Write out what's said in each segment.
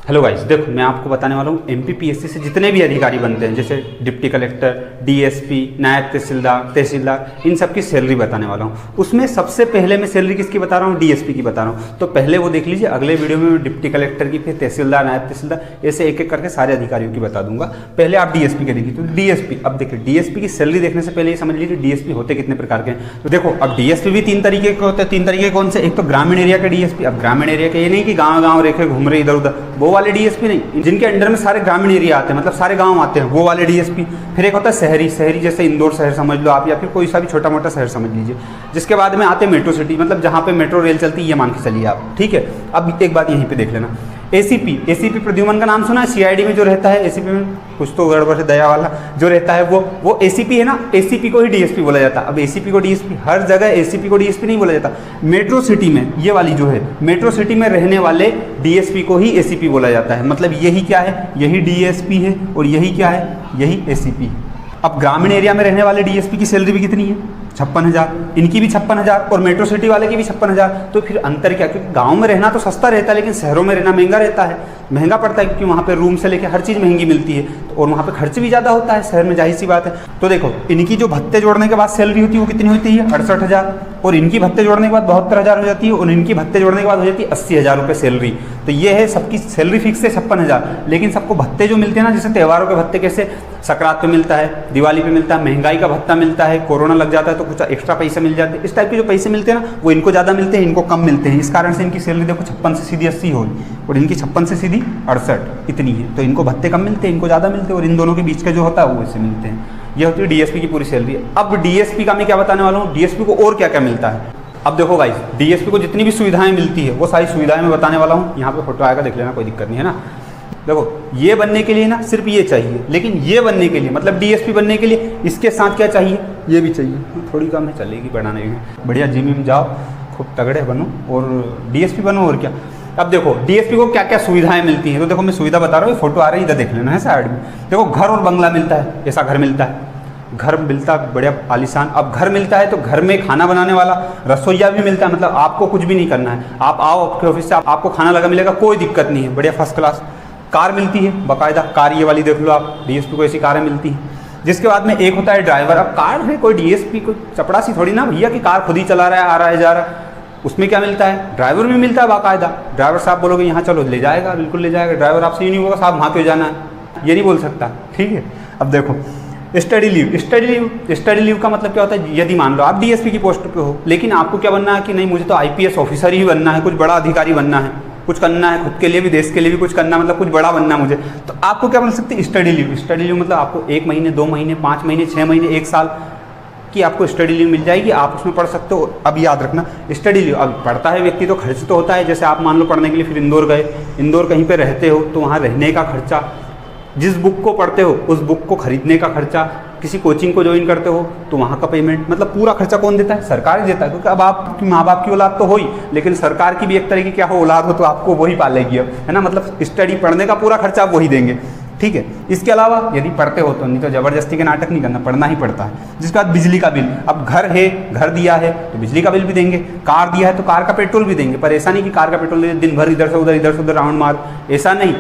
Hello guys, देखो मैं आपको बताने वाला हूँ एमपीपीएससी से जितने भी अधिकारी बनते हैं जैसे डिप्टी कलेक्टर, डीएसपी, नायब तहसीलदार, इन सब की सैलरी बताने वाला हूँ। उसमें सबसे पहले मैं सैलरी किसकी बता रहा हूँ? डीएसपी की बता रहा हूँ। तो पहले वो देख लीजिए, अगले वीडियो में मैं डिप्टी कलेक्टर की, फिर तहसीलदार, नायब तहसीलदार, ऐसे एक एक करके सारे अधिकारियों की बता दूंगा। पहले आप डीएसपी के देखिए। तो डीएसपी, अब देखिए डीएसपी की सैलरी देखने से पहले ये समझ लीजिए डीएसपी होते कितने प्रकार के हैं। तो देखो अब डीएसपी भी 3 तरीके के होते हैं। 3 तरीके कौन से? एक तो ग्रामीण एरिया के डीएसपी। अब ग्रामीण एरिया के ये नहीं कि गाँव गाँव रेखे घूम रहे इधर उधर, वो वाले डीएसपी नहीं, जिनके अंडर में सारे ग्रामीण एरिया आते हैं, मतलब सारे गांव आते हैं, वो वाले डीएसपी। फिर एक होता है शहरी जैसे इंदौर शहर समझ लो आप, या फिर कोई सा भी छोटा मोटा शहर समझ लीजिए। जिसके बाद में आते हैं मेट्रो सिटी, मतलब जहां पे मेट्रो रेल चलती है, ये मान के चलिए आप। ठीक है, अब एक बात यहीं पे देख लेना, एसीपी प्रद्युमन का नाम सुना है? सीआईडी में जो रहता है, एसीपी में कुछ तो गड़बड़ है, दया वाला जो रहता है वो एसीपी है ना, एसीपी को ही डीएसपी बोला जाता है। अब एसीपी को डीएसपी, हर जगह एसीपी को डीएसपी नहीं बोला जाता। मेट्रो सिटी में ये वाली जो है, मेट्रो सिटी में रहने वाले डीएसपी को ही एसीपी बोला जाता है। मतलब यही क्या है? यही डीएसपी है, और यही क्या है? यही एसीपी। अब ग्रामीण एरिया में रहने वाले डीएसपी की सैलरी भी कितनी है? 56,000। इनकी भी 56,000 और मेट्रो सिटी वाले की भी 56,000। तो फिर अंतर क्या? क्योंकि गांव में रहना तो सस्ता रहता है, लेकिन शहरों में रहना महंगा रहता है, महंगा पड़ता है, क्योंकि वहाँ पे रूम से लेकर हर चीज़ महंगी मिलती है, और वहाँ पे खर्च भी ज़्यादा होता है, शहर में जाहिर सी बात है। तो देखो इनकी जो भत्ते जोड़ने के बाद सैलरी होती है वो कितनी होती है? 68,000। और इनकी भत्ते जोड़ने के बाद 72,000 हो जाती है, और इनकी भत्ते जोड़ने के बाद हो जाती है 80,000 रुपये सैलरी। तो ये है सबकी सैलरी फिक्स है 56,000, लेकिन सबको भत्ते जो मिलते हैं ना, जैसे त्योहारों के भत्ते, कैसे सकरात पे मिलता है, दिवाली पे मिलता है, महंगाई का भत्ता मिलता है, कोरोना लग जाता है तो कुछ एक्स्ट्रा पैसे मिल जाते हैं, इस टाइप के जो पैसे मिलते हैं ना, वो इनको ज़्यादा मिलते हैं, इनको कम मिलते हैं। इस कारण से इनकी सैलरी देखो 56 से सीधी 80 होगी, और इनकी 56 से सीधी 68 इतनी है। तो इनको भत्ते कम मिलते हैं, इनको ज़्यादा मिलते हैं, और इन दोनों के बीच का जो होता है वो इससे मिलते हैं। ये होती है डीएसपी की पूरी सैलरी। अब डीएसपी का मैं क्या बताने वाला हूँ, डीएसपी को और क्या क्या मिलता है। अब देखो गाइस, डीएसपी को जितनी भी सुविधाएं मिलती है वो सारी सुविधाएं मैं बताने वाला हूँ। यहाँ पे फोटो आएगा, देख लेना, कोई दिक्कत नहीं है ना। देखो ये बनने के लिए ना सिर्फ ये चाहिए, लेकिन ये बनने के लिए, मतलब डीएसपी बनने के लिए इसके साथ क्या चाहिए? ये भी चाहिए। थोड़ी कम है, चलेगी, बढ़ाने में बढ़िया, जिम में जाओ, खूब तगड़े बनो और डीएसपी बनो, और क्या। अब देखो डीएसपी को क्या क्या सुविधाएं मिलती हैं। तो देखो मैं सुविधा बता रहा हूँ, फोटो आ रही है, इधर देख लेना है साइड में। देखो घर और बंगला मिलता है, ऐसा घर मिलता है, घर मिलता है बढ़िया आलीशान। अब घर मिलता है तो घर में खाना बनाने वाला रसोईया भी मिलता है, मतलब आपको कुछ भी नहीं करना है, आप आओ आपके ऑफिस से, आपको खाना लगा मिलेगा, कोई दिक्कत नहीं है, बढ़िया फर्स्ट क्लास। कार मिलती है बाकायदा, कार ये वाली देख लो आप, डीएसपी को ऐसी कारें मिलती हैं। जिसके बाद में एक होता है ड्राइवर। अब कार है, कोई डीएसपी को चपड़ासी थोड़ी ना भैया कि कार खुद ही चला रहा है, आ रहा है, जा रहा है। उसमें क्या मिलता है? ड्राइवर भी मिलता है बाकायदा। ड्राइवर साहब बोलोगे यहाँ चलो, ले जाएगा, बिल्कुल ले जाएगा। ड्राइवर आपसे ये नहीं होगा साहब वहाँ क्यों जाना है, ये नहीं बोल सकता। ठीक है, अब देखो स्टडी लीव का मतलब क्या होता है? यदि मान लो आप डीएसपी की पोस्ट पे हो, लेकिन आपको क्या बनना है कि नहीं, मुझे तो आईपीएस ऑफिसर ही बनना है, कुछ बड़ा अधिकारी बनना है, कुछ करना है, खुद के लिए भी देश के लिए भी कुछ करना, मतलब कुछ बड़ा बनना है मुझे, तो आपको क्या बन सकती है? स्टडी लीव मतलब आपको 1 महीने, 2 महीने, 5 महीने, 6 महीने, 1 साल की आपको स्टडी लीव मिल जाएगी, आप उसमें पढ़ सकते हो। अब याद रखना, स्टडी लीव, अब पढ़ता है व्यक्ति तो खर्च तो होता है। जैसे आप मान लो पढ़ने के लिए फिर इंदौर गए, इंदौर कहीं पे रहते हो तो वहाँ रहने का खर्चा, जिस बुक को पढ़ते हो उस बुक को खरीदने का खर्चा, किसी कोचिंग को ज्वाइन करते हो तो वहाँ का पेमेंट, मतलब पूरा खर्चा कौन देता है? सरकार ही देता है। क्योंकि अब आपकी माँ बाप की औलाद तो हो ही, लेकिन सरकार की भी एक तरह की क्या हो, औलाद हो, तो आपको वही पालेगी अब, है ना। मतलब स्टडी पढ़ने का पूरा खर्चा आप वही देंगे। ठीक है, इसके अलावा यदि पढ़ते हो तो, नहीं तो ज़बरदस्ती के नाटक नहीं करना, पढ़ना ही पड़ता है। जिसके बाद बिजली का बिल, अब घर है, घर दिया है तो बिजली का बिल भी देंगे, कार दिया है तो कार का पेट्रोल भी देंगे। पर ऐसा नहीं कि कार का पेट्रोल दिन भर इधर से उधर राउंड मार, ऐसा नहीं।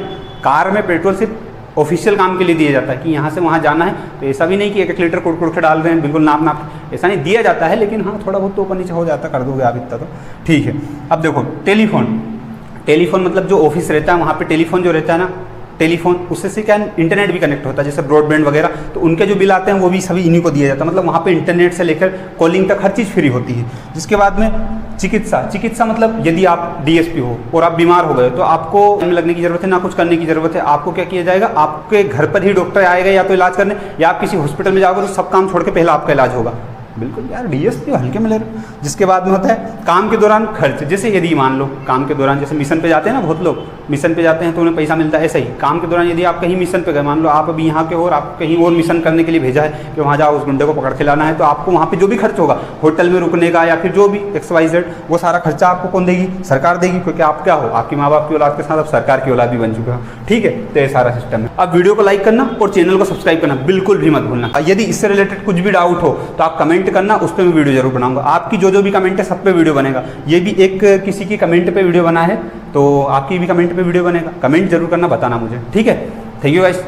कार में पेट्रोल सिर्फ ऑफिशियल काम के लिए दिया जाता है कि यहाँ से वहाँ जाना है, तो ऐसा भी नहीं कि 1-1 लीटर कुड़ के डाल रहे हैं, बिल्कुल नाप, ऐसा नहीं दिया जाता है। लेकिन हाँ थोड़ा बहुत तो ऊपर नीचे हो जाता, कर दोगे आप इतना तो ठीक है। अब देखो टेलीफोन मतलब जो ऑफिस रहता है वहाँ पे टेलीफोन जो रहता है ना, टेलीफोन, उससे से क्या इंटरनेट भी कनेक्ट होता है, जैसे ब्रॉडबैंड वगैरह, तो उनके जो बिल आते हैं वो भी सभी इन्हीं को दिया जाता है। मतलब वहाँ पे इंटरनेट से लेकर कॉलिंग तक हर चीज़ फ्री होती है। जिसके बाद में चिकित्सा मतलब यदि आप डीएसपी हो और आप बीमार हो गए तो आपको लगने की जरूरत है ना, कुछ करने की जरूरत है। आपको क्या किया जाएगा? आपके घर पर ही डॉक्टर आएगा या तो इलाज करने, या आप किसी हॉस्पिटल में जाओगे तो सब काम छोड़ के पहला आपका इलाज होगा। बिल्कुल यार, डीएसपी हल्के में ले रहे। जिसके बाद में होता है काम के दौरान खर्च। जैसे यदि मान लो काम के दौरान, जैसे मिशन पे जाते हैं ना, बहुत लोग मिशन पे जाते हैं तो उन्हें पैसा मिलता है, ऐसा ही काम के दौरान यदि आप कहीं मिशन पे गए, मान लो आप अभी यहाँ के हो और आप कहीं और मिशन करने के लिए भेजा है कि वहाँ जाओ उस गुंडे को पकड़ के लाना है, तो आपको वहाँ पे जो भी खर्च होगा, होटल में रुकने का या फिर जो भी XYZ, वो सारा खर्चा आपको कौन देगी? सरकार देगी। क्योंकि आप क्या हो, आपकी माँ बाप की औलाद के साथ अब सरकार की औलाद भी बन चुका है। ठीक है, तो ये सारा सिस्टम है। अब वीडियो को लाइक करना और चैनल को सब्सक्राइब करना बिल्कुल भी मत भूलना। यदि इससे रिलेटेड कुछ भी डाउट हो तो आप कमेंट कमेंट करना, उस पर मैं वीडियो जरूर बनाऊंगा। आपकी जो भी कमेंट है सब पे वीडियो बनेगा। ये भी एक किसी की कमेंट पे वीडियो बना है, तो आपकी भी कमेंट पे वीडियो बनेगा। कमेंट जरूर करना, बताना मुझे, ठीक है। Thank you guys.